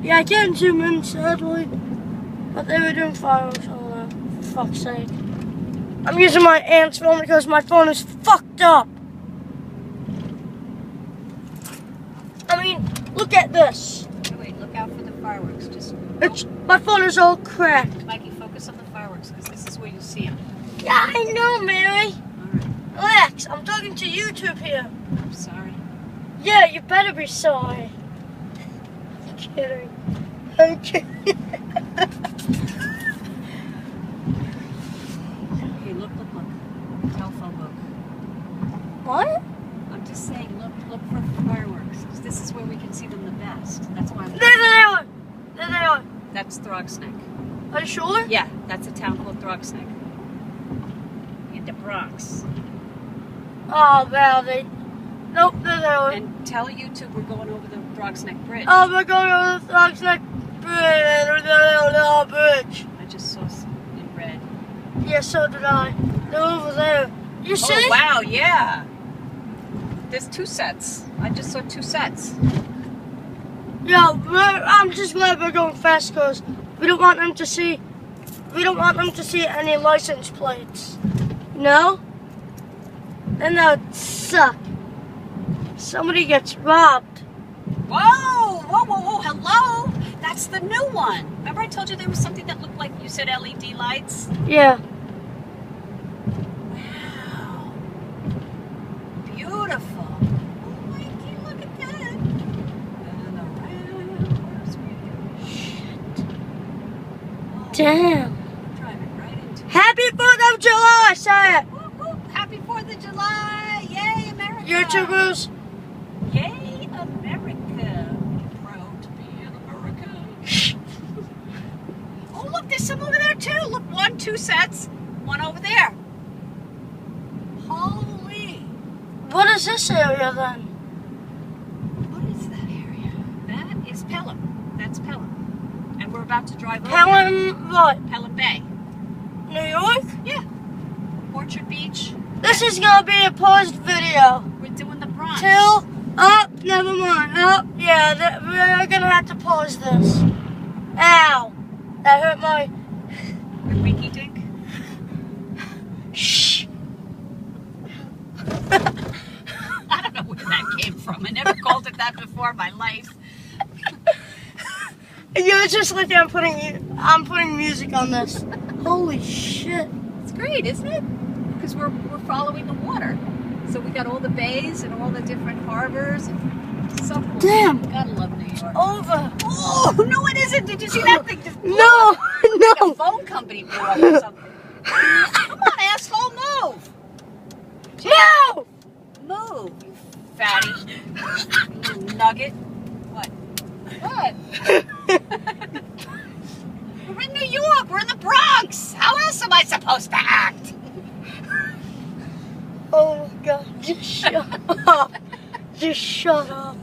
Yeah, I can't zoom in, sadly. But they were doing fireworks all that, for fuck's sake. I'm using my aunt's phone because my phone is fucked up. I mean, look at this. Wait, look out for the fireworks. My phone is all cracked. Mikey, focus on the fireworks because this is where you see them. Yeah, I know, Mary. Alright. Relax, I'm talking to YouTube here. I'm sorry. Yeah, you better be sorry. I'm kidding. I'm kidding. Hey, look. Telephone book. What? I'm just saying, look for fireworks because this is where we can see them the best. That's why I'm... There they are. There they are. That's Throgsneck. Are you sure? Yeah, that's a town called Throgsneck. In the Bronx. Oh, well, nope, there they are. And tell YouTube we're going over the Throgsneck Bridge. Oh, we're going over the Throgsneck Bridge. I just saw some in red. Yeah, so did I. They're over there. You see? Oh, wow, yeah. There's 2 sets. I just saw 2 sets. Yeah, I'm just glad we're going fast because we don't want them to see. We don't want them to see any license plates. No? Then that would suck. Somebody gets robbed. Whoa, hello. That's the new one. Remember I told you there was something that looked like, you said LED lights? Yeah. Wow. Beautiful. Oh, Mikey, look at that. And around. Shit. Oh, Damn. driving right into it. Happy 4th of July, say it. Whoop, whoop. Happy 4th of July. Yay, America. YouTubers. Yay, America. Proud to be an American. Oh, look, there's some over there, too. Look, 2 sets. One over there. Holy. What is this area then? What is that area? That is Pelham. That's Pelham. And we're about to drive over. Pelham what? Pelham Bay. New York? Yeah. Orchard Beach. This is gonna be a paused video. We're doing the Bronx. Never mind. Yeah, we're gonna have to pause this. Ow. That hurt my... The winky dink. Shh. I don't know where that came from. I never called it that before in my life. You're just like I'm putting music on this. Holy shit. It's great, isn't it? Because we're following the water. So we got all the bays and all the different harbors. So cool. Damn. Gotta love New York. Over. Oh, no it isn't. Did you see that thing? Just blew No, up? Like no. a phone company blew up or something. Come on, asshole, move. No! Move, you fatty. You little nugget. What? What? We're in New York. We're in the Bronx. How else am I supposed to act? Oh my god, just shut up. Just shut up.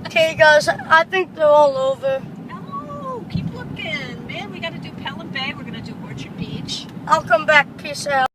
Okay guys, I think they're all over. No, keep looking. Man, we got to do Pelham Bay. We're going to do Orchard Beach. I'll come back. Peace out.